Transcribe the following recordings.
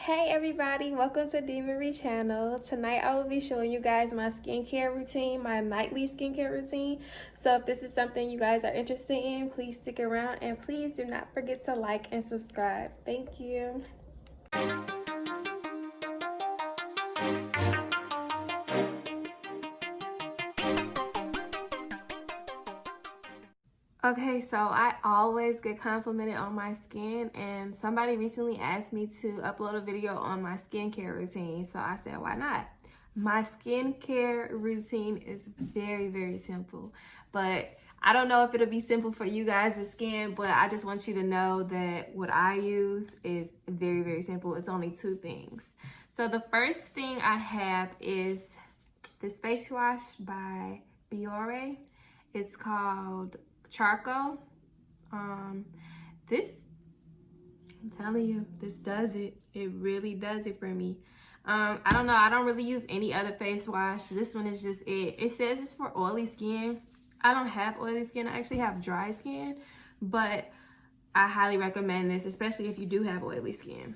Hey everybody, welcome to MARIEE channel. Tonight I will be showing you guys my skincare routine, my nightly skincare routine. So if this is something you guys are interested in, please stick around and please do not forget to like and subscribe. Thank you. Okay, so I always get complimented on my skin, and somebody recently asked me to upload a video on my skincare routine, so I said, why not? My skincare routine is very simple, but I don't know if it'll be simple for you guys' skin, but I just want you to know that what I use is very simple. It's only two things. So the first thing I have is this face wash by Biore. It's called charcoal. This, I'm telling you, this does it. It really does it for me. I don't know, I don't really use any other face wash. This one is just it. It says it's for oily skin. I don't have oily skin. I actually have dry skin, but I highly recommend this, especially if you do have oily skin.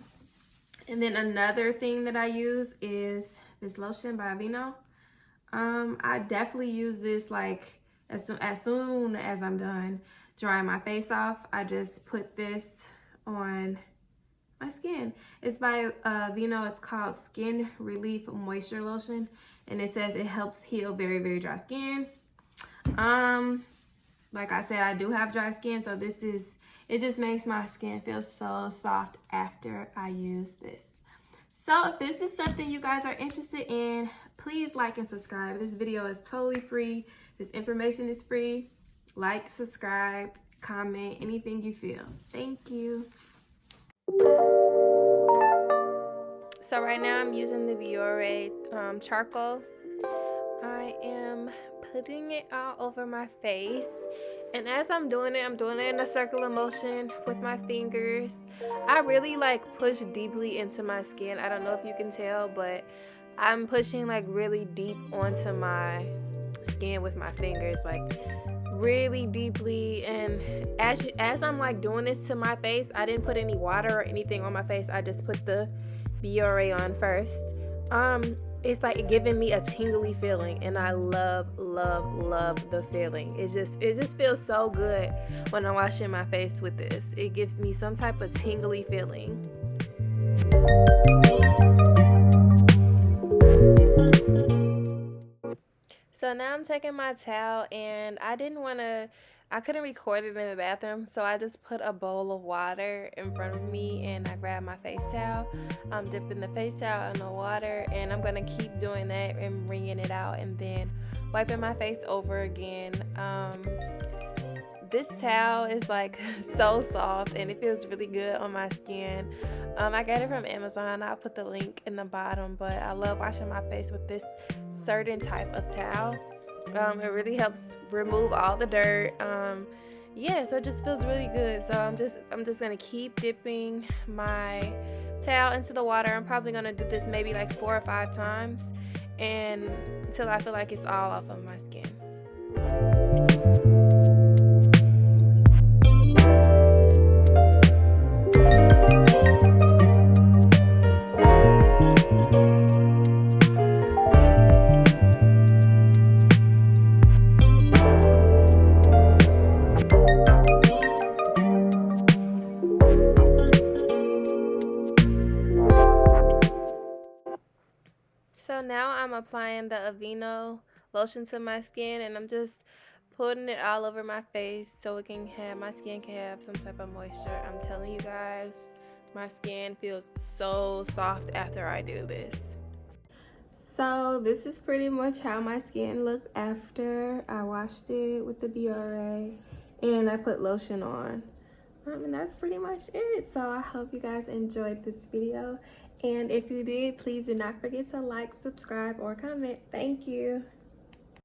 And then another thing that I use is this lotion by Aveeno. I definitely use this like as soon as I'm done drying my face off. I just put this on my skin. It's by Aveeno. It's called Skin Relief Moisture Lotion, and it says it helps heal very dry skin. Like I said, I do have dry skin, so it just makes my skin feel so soft after I use this. So if this is something you guys are interested in, please like and subscribe. This video is totally free. This information is free. Like, subscribe, comment, anything you feel. Thank you. So right now I'm using the Biore charcoal. I am putting it all over my face. And as I'm doing it in a circular motion with my fingers. I really like push deeply into my skin. I don't know if you can tell, but I'm pushing like really deep onto my skin with my fingers, like really deeply. And as I'm like doing this to my face, I didn't put any water or anything on my face. I just put the Biore on first. It's like giving me a tingly feeling, and I love the feeling. It just feels so good when I'm washing my face with this. It gives me some type of tingly feeling. So now I'm taking my towel, and I couldn't record it in the bathroom, so I just put a bowl of water in front of me, and I grabbed my face towel. I'm dipping the face towel in the water, and I'm gonna keep doing that and wringing it out, and then wiping my face over again. This towel is like so soft, and it feels really good on my skin. I got it from Amazon. I'll put the link in the bottom, but I love washing my face with this certain type of towel. It really helps remove all the dirt. Yeah, so it just feels really good. So I'm just gonna keep dipping my towel into the water. I'm probably gonna do this maybe like 4 or 5 times, and until I feel like it's all off of my skin. So now I'm applying the Aveeno lotion to my skin, and I'm just putting it all over my face so my skin can have some type of moisture. I'm telling you guys, my skin feels so soft after I do this. So this is pretty much how my skin looked after I washed it with the Biore and I put lotion on. And that's pretty much it. So I hope you guys enjoyed this video, and if you did, please do not forget to like, subscribe, or comment. Thank you.